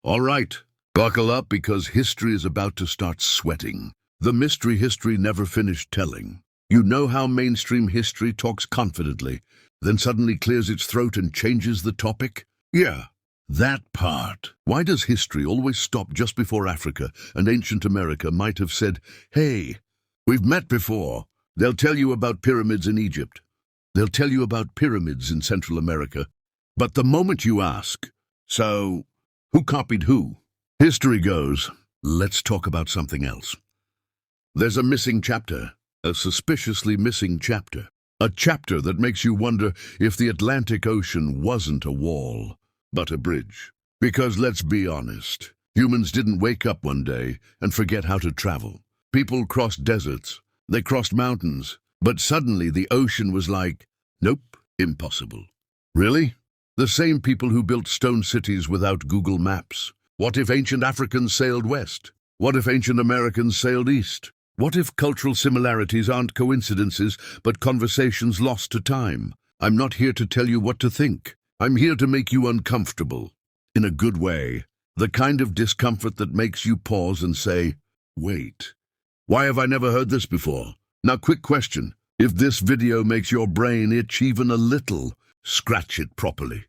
All right, buckle up because history is about to start sweating. The mystery history never finished telling. You know how mainstream history talks confidently, then suddenly clears its throat and changes the topic? Yeah, that part. Why does history always stop just before Africa and ancient America might have said, "Hey, we've met before"? They'll tell you about pyramids in Egypt. They'll tell you about pyramids in Central America. But the moment you ask, so who copied who? History goes, let's talk about something else. There's a missing chapter, a suspiciously missing chapter. A chapter that makes you wonder if the Atlantic Ocean wasn't a wall, but a bridge. Because let's be honest, humans didn't wake up one day and forget how to travel. People crossed deserts, they crossed mountains, but suddenly the ocean was like, nope, impossible. Really? The same people who built stone cities without Google Maps. What if ancient Africans sailed west? What if ancient Americans sailed east? What if cultural similarities aren't coincidences, but conversations lost to time? I'm not here to tell you what to think. I'm here to make you uncomfortable. In a good way. The kind of discomfort that makes you pause and say, wait, why have I never heard this before? Now, quick question. If this video makes your brain itch even a little, scratch it properly.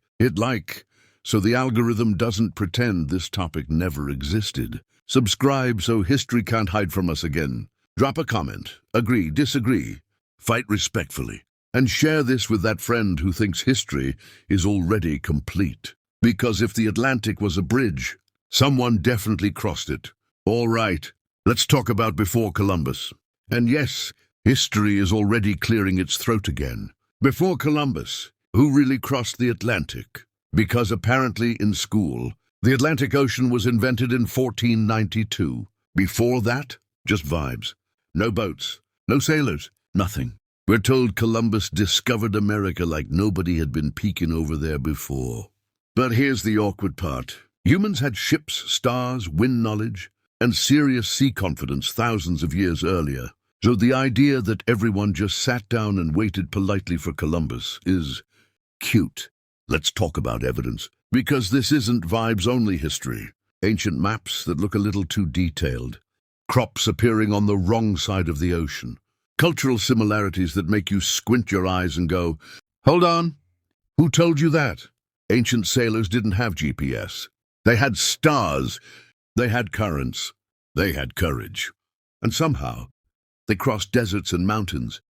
So the algorithm doesn't pretend this topic never existed. Subscribe so history can't hide from us again. Drop a comment, agree, disagree, fight respectfully, and share this with that friend who thinks history is already complete. Because if the Atlantic was a bridge, someone definitely crossed it. All right, let's talk about before Columbus. And yes, history is already clearing its throat again. Before Columbus, who really crossed the Atlantic? Because apparently in school, the Atlantic Ocean was invented in 1492. Before that, just vibes. No boats, no sailors, nothing. We're told Columbus discovered America like nobody had been peeking over there before. But here's the awkward part. Humans had ships, stars, wind knowledge, and serious sea confidence thousands of years earlier. So the idea that everyone just sat down and waited politely for Columbus is cute. Let's talk about evidence, because this isn't vibes-only history. Ancient maps that look a little too detailed. Crops appearing on the wrong side of the ocean. Cultural similarities that make you squint your eyes and go, hold on, who told you that? Ancient sailors didn't have GPS. They had stars. They had currents. They had courage. And somehow, they crossed deserts and mountains.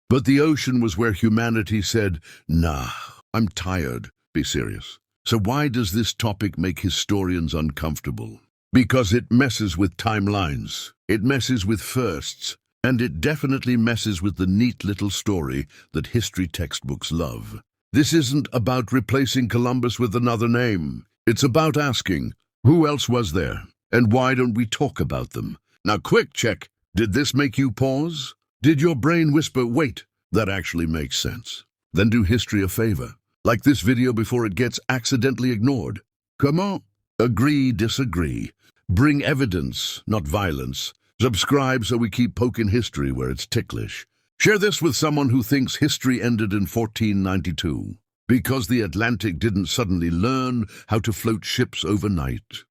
But the ocean was where humanity said, nah, I'm tired. Be serious. So why does this topic make historians uncomfortable? Because it messes with timelines. It messes with firsts. And it definitely messes with the neat little story that history textbooks love. This isn't about replacing Columbus with another name. It's about asking, who else was there? And why don't we talk about them? Now, quick check. Did this make you pause? Did your brain whisper, wait, that actually makes sense? Then do history a favor. Like this video before it gets accidentally ignored. Come on. Agree, disagree. Bring evidence, not violence. Subscribe so we keep poking history where it's ticklish. Share this with someone who thinks history ended in 1492. Because the Atlantic didn't suddenly learn how to float ships overnight.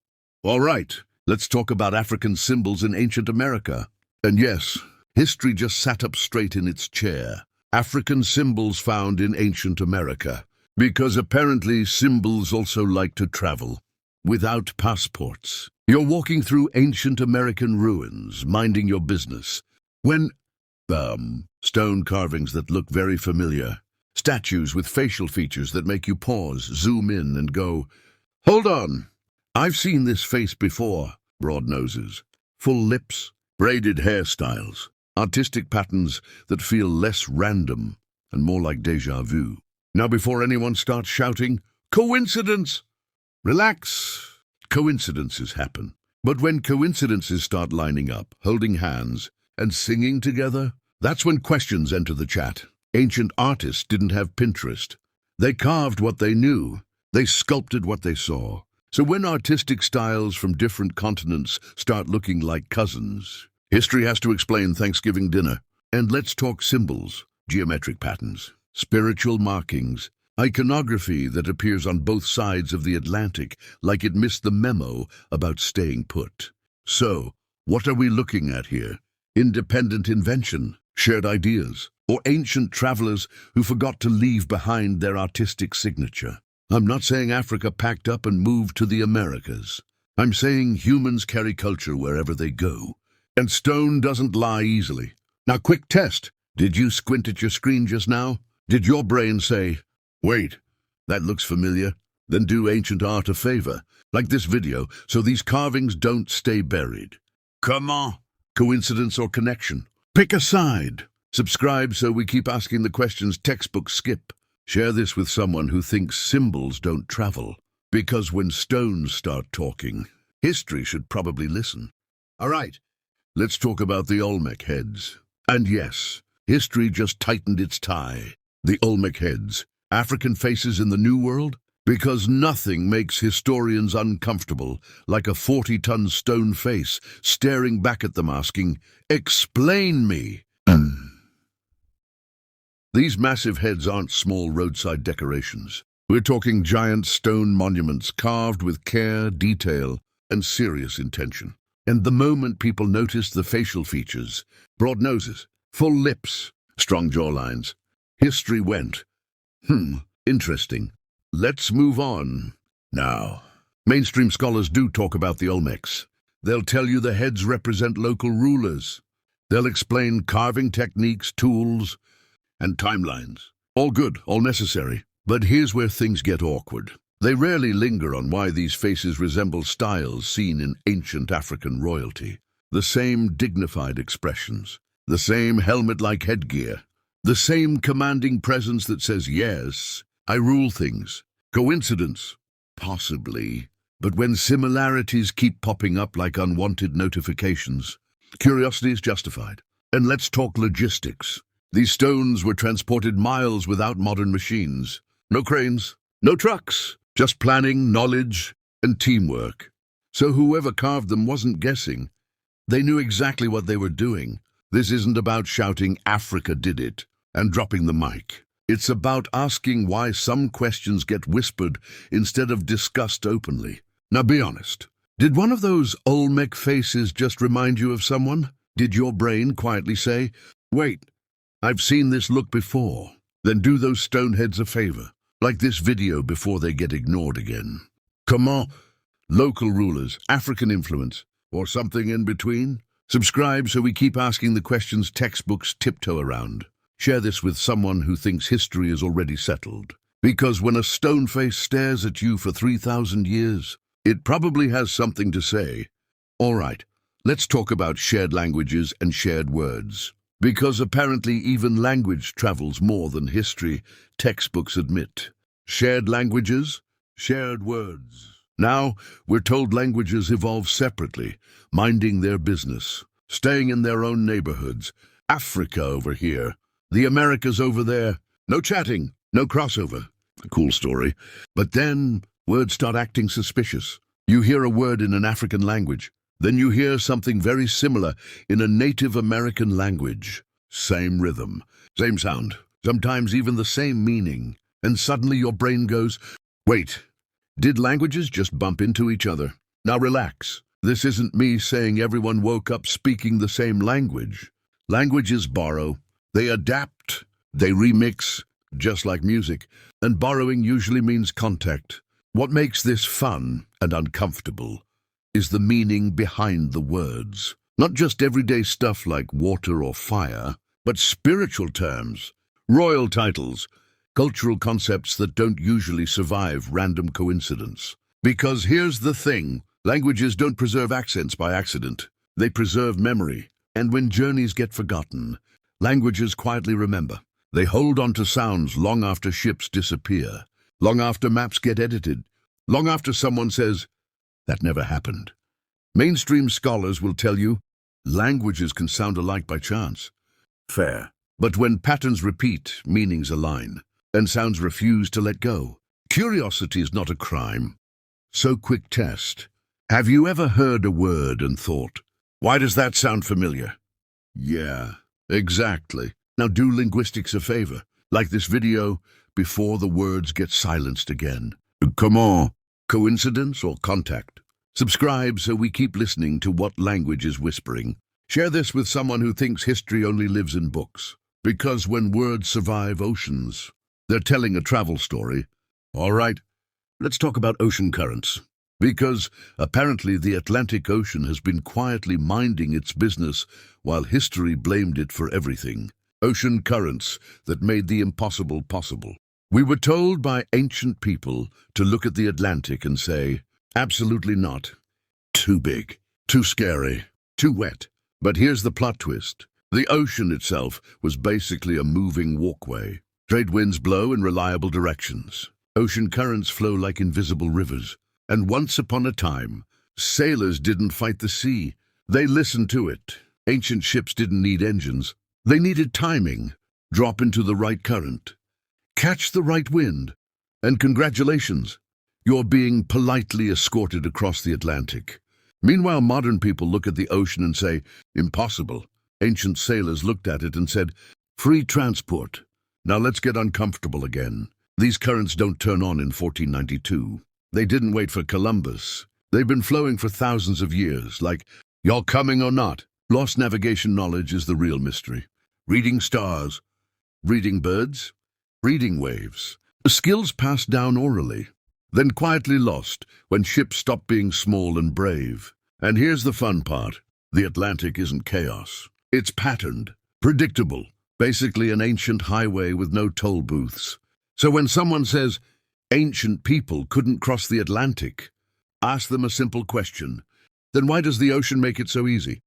All right, let's talk about African symbols in ancient America. And yes, history just sat up straight in its chair. African symbols found in ancient America. Because apparently symbols also like to travel. Without passports. You're walking through ancient American ruins, minding your business. When, stone carvings that look very familiar. Statues with facial features that make you pause, zoom in and go, hold on, I've seen this face before. Broad noses, full lips, braided hairstyles, artistic patterns that feel less random and more like déjà vu. Now before anyone starts shouting, coincidence! Relax. Coincidences happen. But when coincidences start lining up, holding hands, and singing together, that's when questions enter the chat. Ancient artists didn't have Pinterest. They carved what they knew. They sculpted what they saw. So when artistic styles from different continents start looking like cousins, history has to explain Thanksgiving dinner. And let's talk symbols, geometric patterns, spiritual markings, Iconography that appears on both sides of the Atlantic, like it missed the memo about staying put. So, what are we looking at here? Independent invention, shared ideas, or ancient travelers who forgot to leave behind their artistic signature? I'm not saying Africa packed up and moved to the Americas. I'm saying humans carry culture wherever they go. And stone doesn't lie easily. Now, quick test. Did you squint at your screen just now? Did your brain say, wait, that looks familiar? Then do ancient art a favor, like this video, so these carvings don't stay buried. Come on. Coincidence or connection? Pick a side. Subscribe so we keep asking the questions textbooks skip. Share this with someone who thinks symbols don't travel. Because when stones start talking, history should probably listen. All right, let's talk about the Olmec heads. And yes, history just tightened its tie. The Olmec heads, African faces in the New World? Because nothing makes historians uncomfortable like a 40-ton stone face staring back at them asking, "Explain me." These massive heads aren't small roadside decorations. We're talking giant stone monuments carved with care, detail, and serious intention. And the moment people noticed the facial features, broad noses, full lips, strong jawlines, history went, interesting. Let's move on. Now, mainstream scholars do talk about the Olmecs. They'll tell you the heads represent local rulers. They'll explain carving techniques, tools, and timelines. All good, all necessary. But here's where things get awkward. They rarely linger on why these faces resemble styles seen in ancient African royalty. The same dignified expressions, the same helmet-like headgear, the same commanding presence that says, yes, I rule things. Coincidence? Possibly. But when similarities keep popping up like unwanted notifications, curiosity is justified. And let's talk logistics. These stones were transported miles without modern machines. No cranes, no trucks, just planning, knowledge, and teamwork. So whoever carved them wasn't guessing. They knew exactly what they were doing. This isn't about shouting, "Africa did it," and dropping the mic. It's about asking why some questions get whispered instead of discussed openly. Now be honest. Did one of those Olmec faces just remind you of someone? Did your brain quietly say, wait, I've seen this look before? Then do those stoneheads a favor, like this video before they get ignored again. Come on, local rulers, African influence, or something in between? Subscribe so we keep asking the questions textbooks tiptoe around. Share this with someone who thinks history is already settled. Because when a stone face stares at you for 3,000 years, it probably has something to say. All right, let's talk about shared languages and shared words. Because apparently even language travels more than history, textbooks admit. Shared languages, shared words. Now, we're told languages evolve separately, minding their business, staying in their own neighborhoods. Africa over here, the Americas over there. No chatting, no crossover. A cool story. But then, words start acting suspicious. You hear a word in an African language. Then you hear something very similar in a Native American language. Same rhythm, same sound, sometimes even the same meaning. And suddenly your brain goes, wait, did languages just bump into each other? Now relax. This isn't me saying everyone woke up speaking the same language. Languages borrow, they adapt, they remix, just like music. And borrowing usually means contact. What makes this fun and uncomfortable is the meaning behind the words. Not just everyday stuff like water or fire, but spiritual terms, royal titles, cultural concepts that don't usually survive random coincidence. Because here's the thing, languages don't preserve accents by accident. They preserve memory. And when journeys get forgotten, languages quietly remember. They hold on to sounds long after ships disappear, long after maps get edited, long after someone says, that never happened. Mainstream scholars will tell you, languages can sound alike by chance. Fair. But when patterns repeat, meanings align, and sounds refuse to let go. Curiosity is not a crime. So quick test. Have you ever heard a word and thought, why does that sound familiar? Yeah, exactly. Now do linguistics a favor. Like this video, before the words get silenced again. Come on. Coincidence or contact? Subscribe so we keep listening to what language is whispering. Share this with someone who thinks history only lives in books. Because when words survive oceans, they're telling a travel story. All right, let's talk about ocean currents. Because apparently the Atlantic Ocean has been quietly minding its business while history blamed it for everything. Ocean currents that made the impossible possible. We were told by ancient people to look at the Atlantic and say, absolutely not. Too big, too scary, too wet. But here's the plot twist. The ocean itself was basically a moving walkway. Trade winds blow in reliable directions. Ocean currents flow like invisible rivers. And once upon a time, sailors didn't fight the sea. They listened to it. Ancient ships didn't need engines. They needed timing. Drop into the right current. Catch the right wind. And congratulations, you're being politely escorted across the Atlantic. Meanwhile, modern people look at the ocean and say, impossible. Ancient sailors looked at it and said, free transport. Now let's get uncomfortable again. These currents don't turn on in 1492. They didn't wait for Columbus. They've been flowing for thousands of years, like, y'all coming or not? Lost navigation knowledge is the real mystery. Reading stars, reading birds, reading waves. Skills passed down orally, then quietly lost when ships stopped being small and brave. And here's the fun part. The Atlantic isn't chaos. It's patterned, predictable, basically an ancient highway with no toll booths. So when someone says, ancient people couldn't cross the Atlantic, ask them a simple question. Then why does the ocean make it so easy?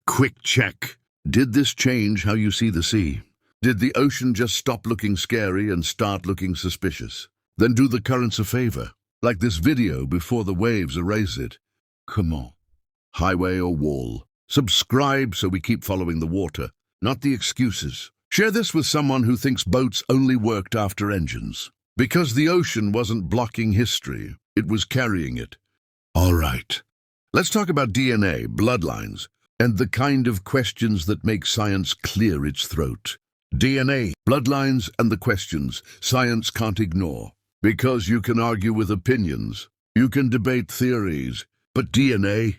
Quick check. Did this change how you see the sea? Did the ocean just stop looking scary and start looking suspicious? Then do the currents a favor, like this video before the waves erase it. Come on. Highway or wall. Subscribe so we keep following the water, not the excuses. Share this with someone who thinks boats only worked after engines. Because the ocean wasn't blocking history, it was carrying it. All right. Let's talk about DNA, bloodlines, and the kind of questions that make science clear its throat. DNA, bloodlines, and the questions science can't ignore. Because you can argue with opinions, you can debate theories, but DNA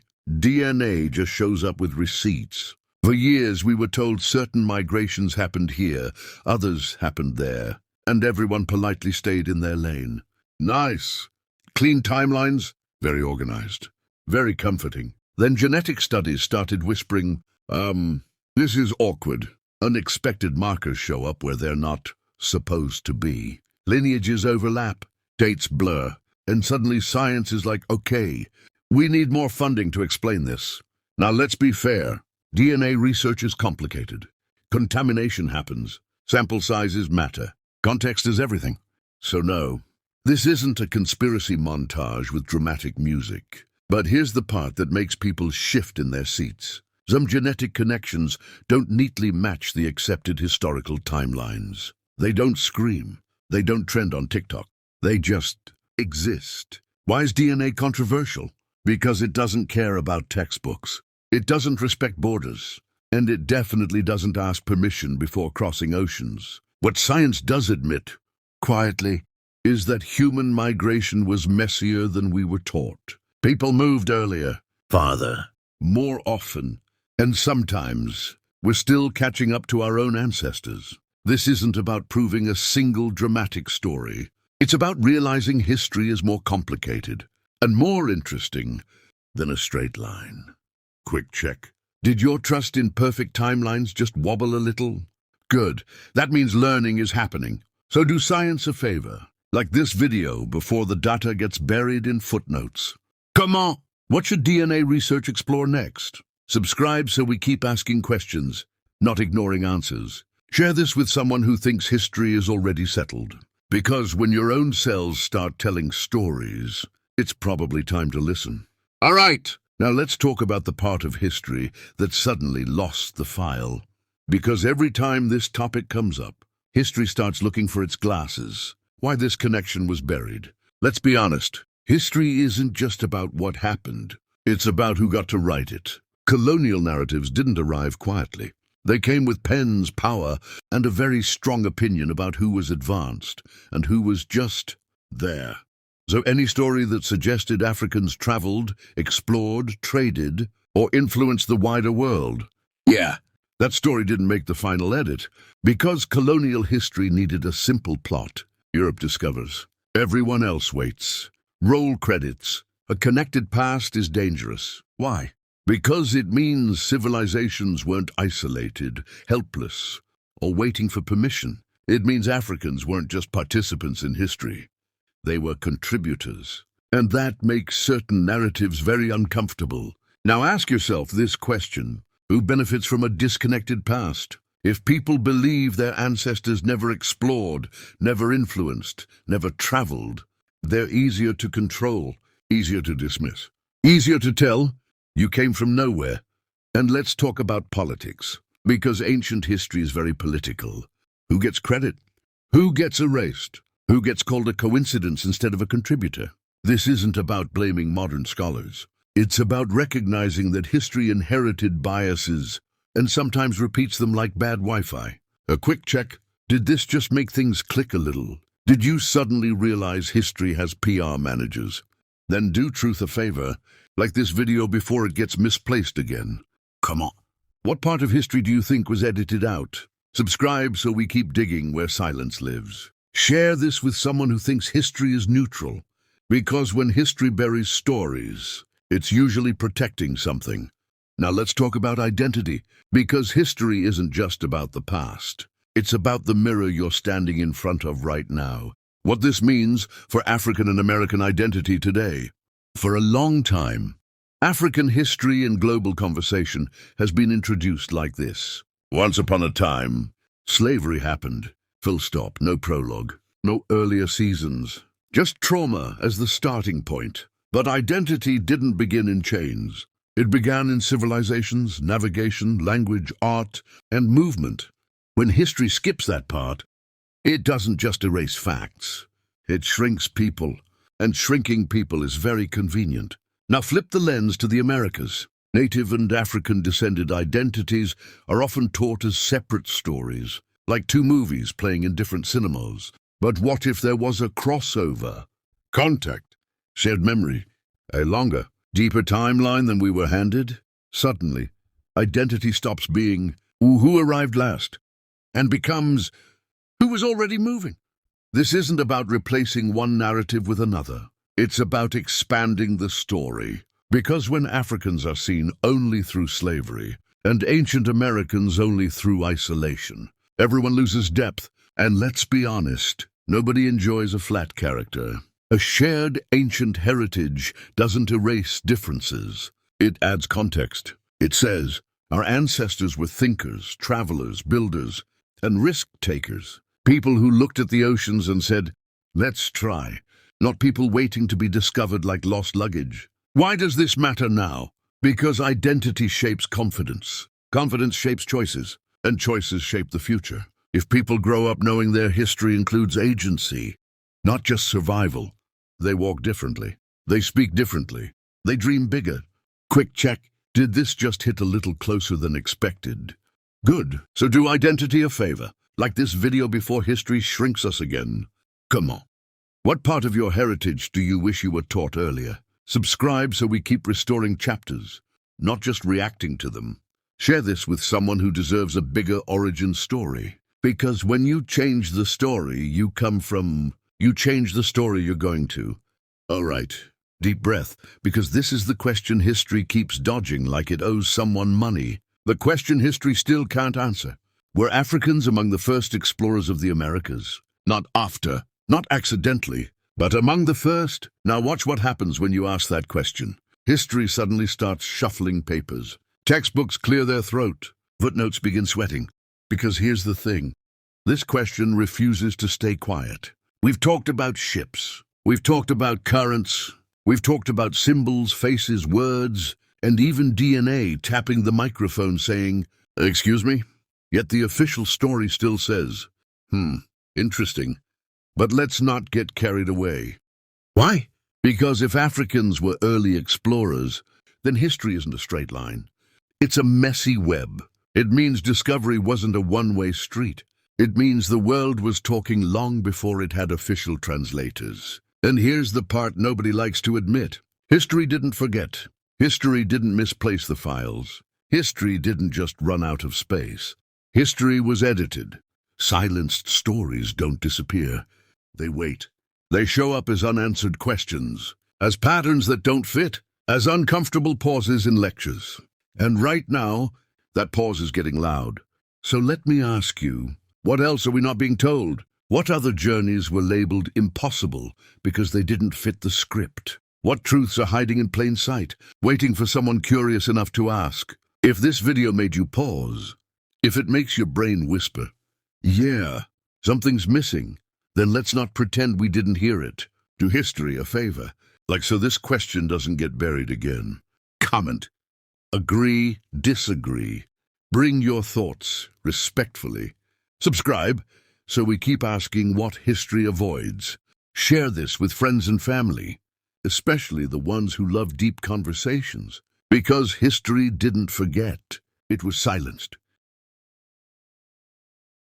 just shows up with receipts. For years we were told certain migrations happened here, others happened there, and everyone politely stayed in their lane. Nice. Clean timelines, very organized, very comforting. Then genetic studies started whispering, this is awkward. Unexpected markers show up where they're not supposed to be. Lineages overlap, dates blur, and suddenly science is like, okay, we need more funding to explain this. Now let's be fair. DNA research is complicated. Contamination happens. Sample sizes matter. Context is everything. So no, this isn't a conspiracy montage with dramatic music. But here's the part that makes people shift in their seats. Some genetic connections don't neatly match the accepted historical timelines. They don't scream. They don't trend on TikTok. They just exist. Why is DNA controversial? Because it doesn't care about textbooks. It doesn't respect borders. And it definitely doesn't ask permission before crossing oceans. What science does admit, quietly, is that human migration was messier than we were taught. People moved earlier, farther, more often, and sometimes we're still catching up to our own ancestors. This isn't about proving a single dramatic story. It's about realizing history is more complicated and more interesting than a straight line. Quick check. Did your trust in perfect timelines just wobble a little? Good. That means learning is happening. So do science a favor, like this video before the data gets buried in footnotes. Come on! What should DNA research explore next? Subscribe so we keep asking questions, not ignoring answers. Share this with someone who thinks history is already settled. Because when your own cells start telling stories, it's probably time to listen. All right, now let's talk about the part of history that suddenly lost the file. Because every time this topic comes up, history starts looking for its glasses. Why this connection was buried. Let's be honest, history isn't just about what happened. It's about who got to write it. Colonial narratives didn't arrive quietly. They came with pens, power, and a very strong opinion about who was advanced and who was just there. So any story that suggested Africans traveled, explored, traded, or influenced the wider world, yeah, that story didn't make the final edit. Because colonial history needed a simple plot, Europe discovers. Everyone else waits. Roll credits. A connected past is dangerous. Why? Because it means civilizations weren't isolated, helpless, or waiting for permission. It means Africans weren't just participants in history. They were contributors. And that makes certain narratives very uncomfortable. Now ask yourself this question: who benefits from a disconnected past? If people believe their ancestors never explored, never influenced, never traveled, they're easier to control, easier to dismiss, easier to tell you came from nowhere. And let's talk about politics, because ancient history is very political. Who gets credit? Who gets erased? Who gets called a coincidence instead of a contributor? This isn't about blaming modern scholars. It's about recognizing that history inherited biases and sometimes repeats them like bad Wi-Fi. A quick check. Did this just make things click a little? Did you suddenly realize history has PR managers? Then do truth a favor, like this video before it gets misplaced again. Come on. What part of history do you think was edited out? Subscribe so we keep digging where silence lives. Share this with someone who thinks history is neutral, because when history buries stories, it's usually protecting something. Now let's talk about identity, because history isn't just about the past. It's about the mirror you're standing in front of right now. What this means for African and American identity today. For a long time, African history in global conversation has been introduced like this. Once upon a time, slavery happened. Full stop, no prologue, no earlier seasons. Just trauma as the starting point. But identity didn't begin in chains. It began in civilizations, navigation, language, art, and movement. When history skips that part, it doesn't just erase facts. It shrinks people, and shrinking people is very convenient. Now flip the lens to the Americas. Native and African-descended identities are often taught as separate stories, like two movies playing in different cinemas. But what if there was a crossover? Contact, shared memory, a longer, deeper timeline than we were handed? Suddenly, identity stops being who arrived last and becomes who was already moving. This isn't about replacing one narrative with another. It's about expanding the story. Because when Africans are seen only through slavery and ancient Americans only through isolation, everyone loses depth. And let's be honest, nobody enjoys a flat character. A shared ancient heritage doesn't erase differences. It adds context. It says, our ancestors were thinkers, travelers, builders, and risk-takers. People who looked at the oceans and said, let's try. Not people waiting to be discovered like lost luggage. Why does this matter now? Because identity shapes confidence. Confidence shapes choices, and choices shape the future. If people grow up knowing their history includes agency, not just survival, they walk differently. They speak differently. They dream bigger. Quick check. Did this just hit a little closer than expected? Good. So do identity a favor. Like this video before history shrinks us again. Come on. What part of your heritage do you wish you were taught earlier? Subscribe so we keep restoring chapters, not just reacting to them. Share this with someone who deserves a bigger origin story. Because when you change the story you come from, you change the story you're going to. All right, deep breath, because this is the question history keeps dodging like it owes someone money. The question history still can't answer. Were Africans among the first explorers of the Americas? Not after, not accidentally, but among the first? Now watch what happens when you ask that question. History suddenly starts shuffling papers. Textbooks clear their throat. Footnotes begin sweating. Because here's the thing. This question refuses to stay quiet. We've talked about ships. We've talked about currents. We've talked about symbols, faces, words, and even DNA tapping the microphone saying, "Excuse me?" Yet the official story still says, interesting. But let's not get carried away. Why? Because if Africans were early explorers, then history isn't a straight line. It's a messy web. It means discovery wasn't a one-way street. It means the world was talking long before it had official translators. And here's the part nobody likes to admit. History didn't forget. History didn't misplace the files. History didn't just run out of space. History was edited. Silenced stories don't disappear. They wait. They show up as unanswered questions, as patterns that don't fit, as uncomfortable pauses in lectures. And right now, that pause is getting loud. So let me ask you, what else are we not being told? What other journeys were labeled impossible because they didn't fit the script? What truths are hiding in plain sight, waiting for someone curious enough to ask? If this video made you pause, if it makes your brain whisper, yeah, something's missing, then let's not pretend we didn't hear it. Do history a favor, so this question doesn't get buried again. Comment. Agree, disagree. Bring your thoughts respectfully. Subscribe so we keep asking what history avoids. Share this with friends and family, especially the ones who love deep conversations. Because history didn't forget, it was silenced.